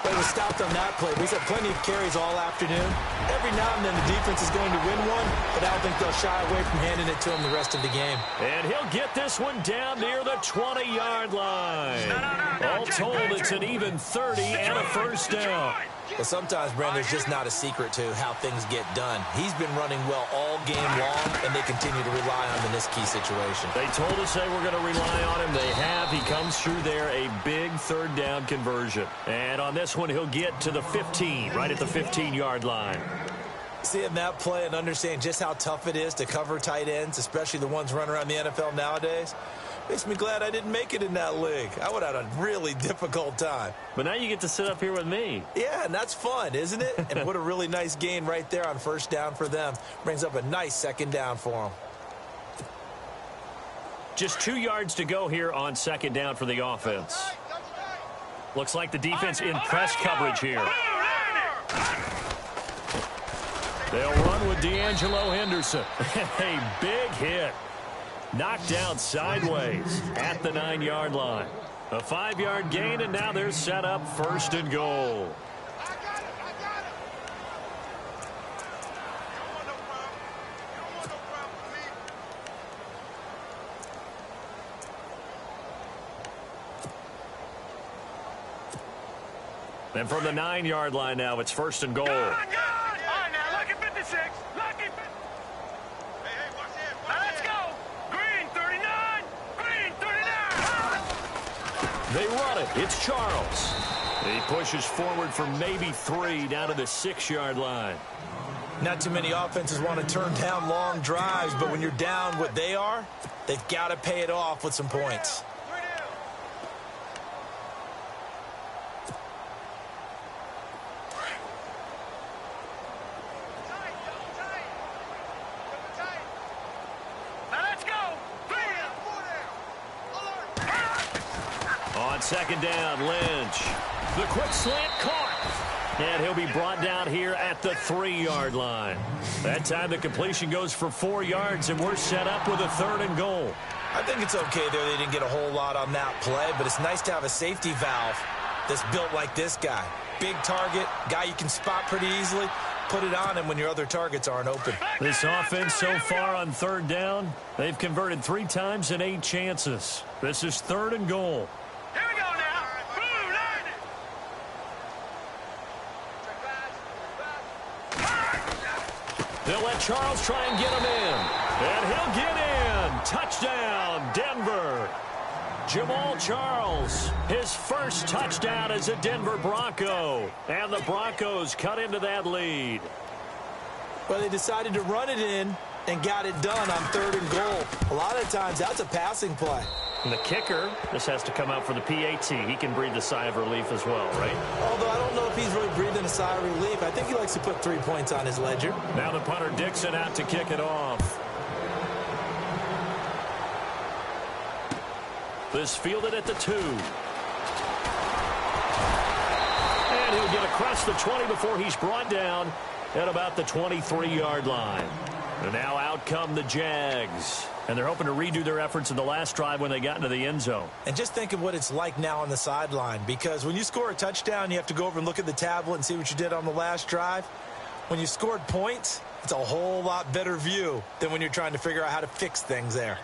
But it was stopped on that play. We've had plenty of carries all afternoon. Every now and then the defense is going to win one, but I don't think they'll shy away from handing it to him the rest of the game. And he'll get this one down near the 20-yard line. All told, it's an even 30 and a first down. But sometimes, Brandon, there's just not a secret to how things get done. He's been running well all game long, and they continue to rely on him in this key situation. They told us they were going to rely on him. They have. He comes through there, a big third down conversion. And on this one, he'll get to the 15, right at the 15-yard line. Seeing that play and understanding just how tough it is to cover tight ends, especially the ones running around the NFL nowadays, makes me glad I didn't make it in that league. I would have had a really difficult time. But now you get to sit up here with me. Yeah, and that's fun, isn't it? And what a really nice gain right there on first down for them. Brings up a nice second down for them. Just 2 yards to go here on second down for the offense. Looks like the defense in press coverage here. They'll run with D'Angelo Henderson. A big hit. Knocked down sideways at the 9-yard line. A 5-yard gain, and now they're set up first and goal. And from the 9-yard line now, it's first and goal. All right, now, look at 56. Look at... Now, let's go. Green, 39. Green, 39. They run it. It's Charles. He pushes forward for maybe 3 down to the 6-yard line. Not too many offenses want to turn down long drives, but when you're down what they are, they've got to pay it off with some points. On second down, Lynch. The quick slant caught. And he'll be brought down here at the 3-yard line. That time the completion goes for 4 yards, and we're set up with a third and goal. I think it's okay there. They didn't get a whole lot on that play, but it's nice to have a safety valve that's built like this guy. Big target, guy you can spot pretty easily. Put it on him when your other targets aren't open. This offense so far on third down, they've converted 3 times in 8 chances. This is third and goal. Here we go now. Blue line. They'll let Charles try and get him in. And he'll get in. Touchdown, Denver. Jamal Charles, his first touchdown as a Denver Bronco. And the Broncos cut into that lead. Well, they decided to run it in and got it done on third and goal. A lot of times, that's a passing play. And the kicker, this has to come out for the PAT. He can breathe a sigh of relief as well, right? Although I don't know if he's really breathing a sigh of relief. I think he likes to put 3 points on his ledger. Now the punter Dixon out to kick it off. This fielded at the 2. And he'll get across the 20 before he's brought down at about the 23-yard line. And now out come the Jags. And they're hoping to redo their efforts in the last drive when they got into the end zone. And just think of what it's like now on the sideline, because when you score a touchdown, you have to go over and look at the tablet and see what you did on the last drive. When you scored points, it's a whole lot better view than when you're trying to figure out how to fix things there.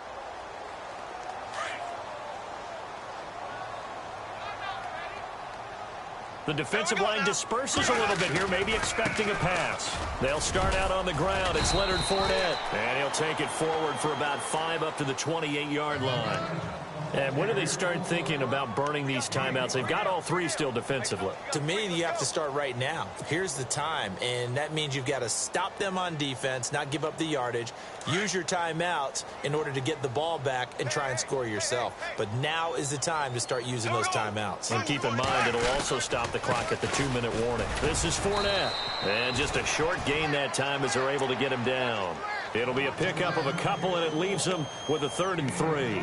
The defensive line disperses a little bit here, maybe expecting a pass. They'll start out on the ground. It's Leonard Fournette. And he'll take it forward for about 5 up to the 28-yard line. And when do they start thinking about burning these timeouts? They've got all 3 still defensively. To me, you have to start right now. Here's the time, and that means you've got to stop them on defense, not give up the yardage, use your timeouts in order to get the ball back and try and score yourself. But now is the time to start using those timeouts. And keep in mind, it'll also stop the clock at the 2-minute warning. This is Fournette. And just a short gain that time as they're able to get him down. It'll be a pickup of a couple, and it leaves them with a 3rd and 3.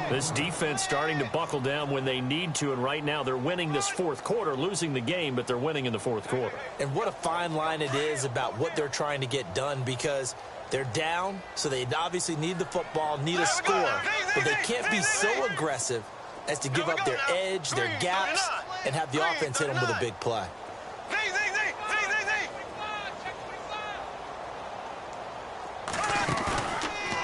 This defense starting to buckle down when they need to, and right now they're winning this 4th quarter, losing the game, but they're winning in the 4th quarter. And what a fine line it is about what they're trying to get done, because They're down, so they obviously need the football, need a score, but they can't be so aggressive as to give up their edge, their gaps, and have the offense hit them with a big play.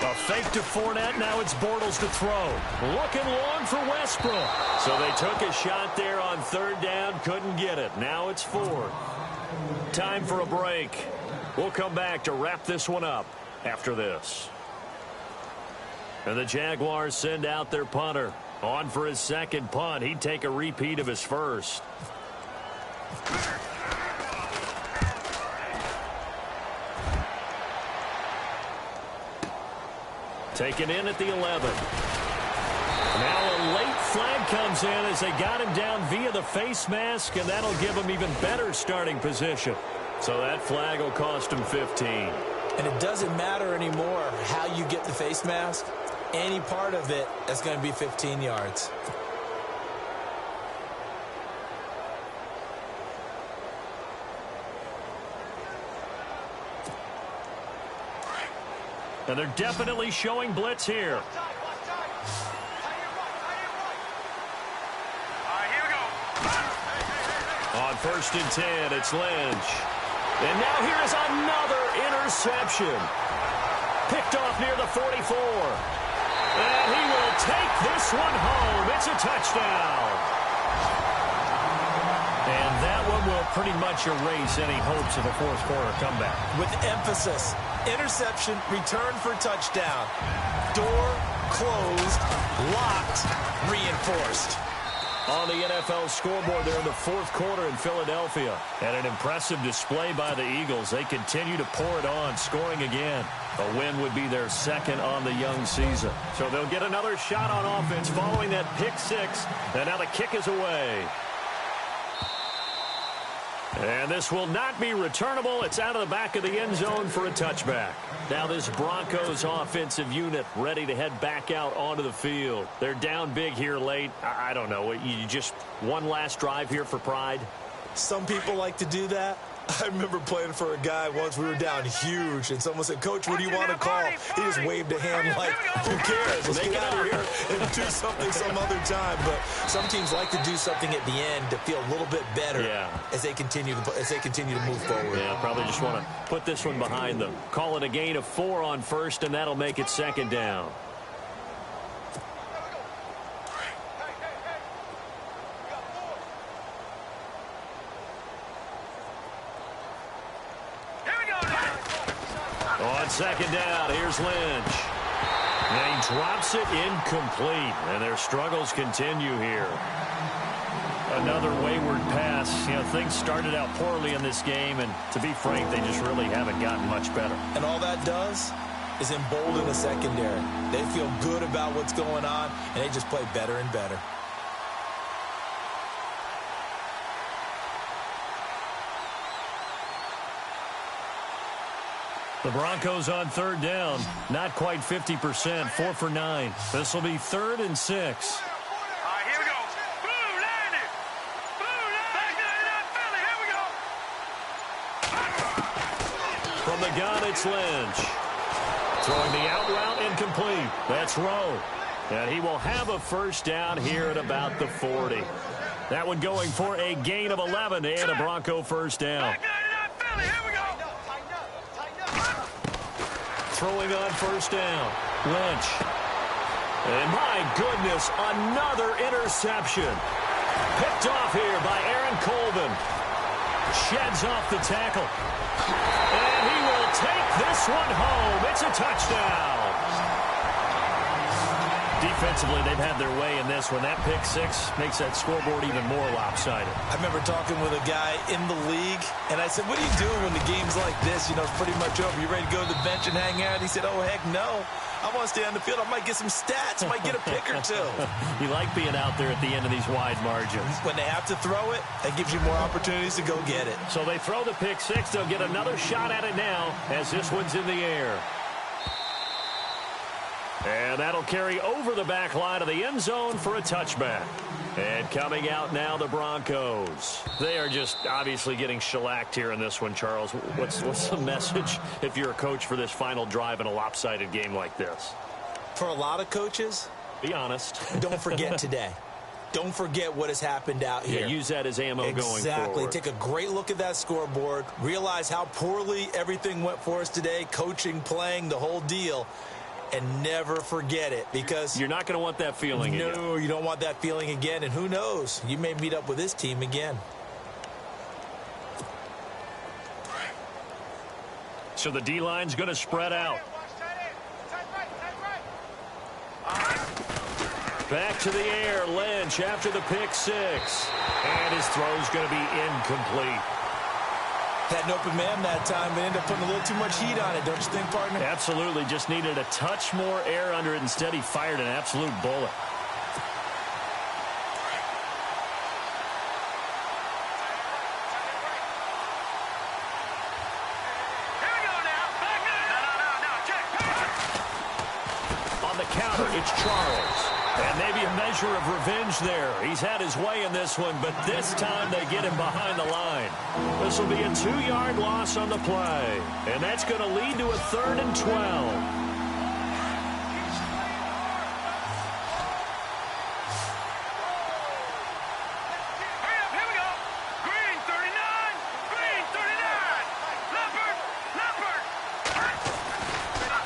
A fake to Fournette. Now it's Bortles to throw. Looking long for Westbrook. So they took a shot there on third down. Couldn't get it. Now it's fourth. Time for a break. We'll come back to wrap this one up after this. And the Jaguars send out their punter. On for his second punt. He'd take a repeat of his first. Taken in at the 11. Now a late flag comes in as they got him down via the face mask, and that'll give him even better starting position. So that flag will cost him 15. And it doesn't matter anymore how you get the face mask. Any part of it, that's going to be 15 yards. And they're definitely showing blitz here. On 1st and 10, it's Lynch. And now here is another interception. Picked off near the 44. And he will take this one home. It's a touchdown. And that one will pretty much erase any hopes of a fourth quarter comeback. With emphasis, interception, return for touchdown. Door closed, locked, reinforced. On the NFL scoreboard there in the fourth quarter in Philadelphia. And an impressive display by the Eagles. They continue to pour it on, scoring again. A win would be their second on the young season. So they'll get another shot on offense following that pick six. And now the kick is away. And this will not be returnable. It's out of the back of the end zone for a touchback. Now this Broncos offensive unit ready to head back out onto the field. They're down big here late. I don't know. You just one last drive here for pride? Some people like to do that. I remember playing for a guy once. We were down huge, and someone said, "Coach, what do you want to call?" He just waved a hand like, "Who cares? Let's get out of here and do something some other time." But some teams like to do something at the end to feel a little bit better as they continue to move forward. Yeah, probably just want to put this one behind them. Call it a gain of 4 on first, and that'll make it second down. On second down, here's Lynch. And he drops it incomplete, and their struggles continue here. Another wayward pass. You know, things started out poorly in this game, and to be frank, they just really haven't gotten much better. And all that does is embolden the secondary. They feel good about what's going on, and they just play better and better. The Broncos on third down. Not quite 50%. 4 for 9. This will be 3rd and 6. All right, here we go. Blue landed. Blue landed. Back to Philly. Here we go. From the gun, it's Lynch. Throwing the out route incomplete. That's Rowe. And he will have a first down here at about the 40. That one going for a gain of 11 and a Bronco first down. Back to Philly. Here we go. Throwing on first down. Lynch. And my goodness, another interception. Picked off here by Aaron Colvin. Sheds off the tackle. And he will take this one home. It's a touchdown. Defensively, they've had their way in this one. That pick six makes that scoreboard even more lopsided. I remember talking with a guy in the league, and I said, "What are you doing when the game's like this? You know, it's pretty much over. You ready to go to the bench and hang out?" He said, "Oh, heck no. I want to stay on the field. I might get some stats. I might get a pick or two." You like being out there at the end of these wide margins. When they have to throw it, that gives you more opportunities to go get it. So they throw the pick six. They'll get another shot at it now as this one's in the air. And that'll carry over the back line of the end zone for a touchback. And coming out now, the Broncos. They are just obviously getting shellacked here in this one, Charles. What's the message if you're a coach for this final drive in a lopsided game like this? For a lot of coaches, be honest. Don't forget today. Don't forget what has happened out here. Yeah, use that as ammo going forward. Exactly. Take a great look at that scoreboard. Realize how poorly everything went for us today. Coaching, playing, the whole deal. And never forget it, because you're not going to want that feeling again. No, you don't want that feeling again. And who knows? You may meet up with this team again. So the D-line's going to spread out. Back to the air, Lynch after the pick six. And his throw's going to be incomplete. Had an open man that time, but ended up putting a little too much heat on it, don't you think, partner? Absolutely. Just needed a touch more air under it. Instead, he fired an absolute bullet. On the counter, it's Charles. And maybe a measure of revenge there. He's had his way in this one, but this time they get him behind the line. This will be a 2-yard loss on the play. And that's going to lead to a 3rd and 12. Here we go. Green 39. Green 39. Leopard.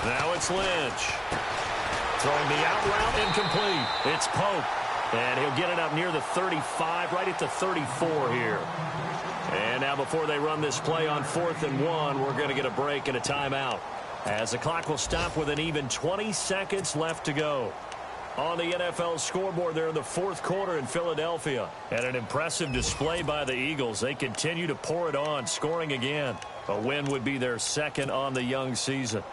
Now it's Lynch. Throwing the out route, incomplete. It's Pope. And he'll get it up near the 35, right at the 34 here. And now before they run this play on 4th and 1, we're going to get a break and a timeout, as the clock will stop with an even 20 seconds left to go. On the NFL scoreboard there in the 4th quarter in Philadelphia. And an impressive display by the Eagles. They continue to pour it on, scoring again. A win would be their 2nd on the young season.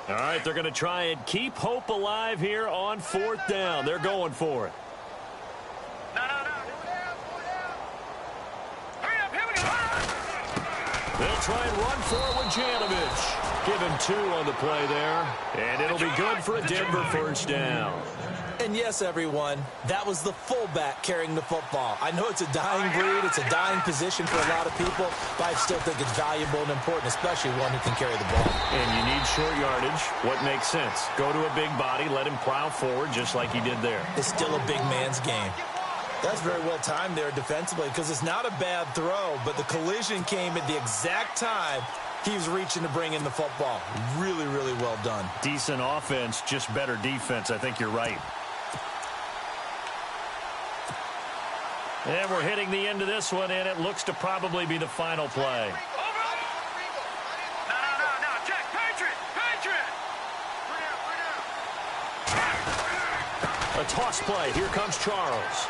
All right, they're going to try and keep hope alive here on 4th down. They're going for it. No. Hurry up, here we go. They'll try and run for it with Janovich. Give him 2 on the play there. And it'll be good for a Denver 1st down. And yes, everyone, that was the fullback carrying the football. I know it's a dying breed, it's a dying position for a lot of people, but I still think it's valuable and important, especially one who can carry the ball. And you need short yardage. What makes sense? Go to a big body, let him plow forward just like he did there. It's still a big man's game. That's very well timed there defensively, because it's not a bad throw, but the collision came at the exact time he was reaching to bring in the football. Really, really well done. Decent offense, just better defense. I think you're right. And we're hitting the end of this one, and it looks to probably be the final play. No. Check. Patriot. A toss play. Here comes Charles.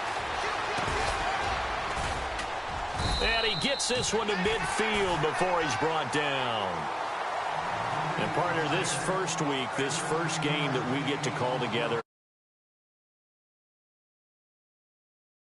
And he gets this one to midfield before he's brought down. And, partner, this first week, this first game that we get to call together,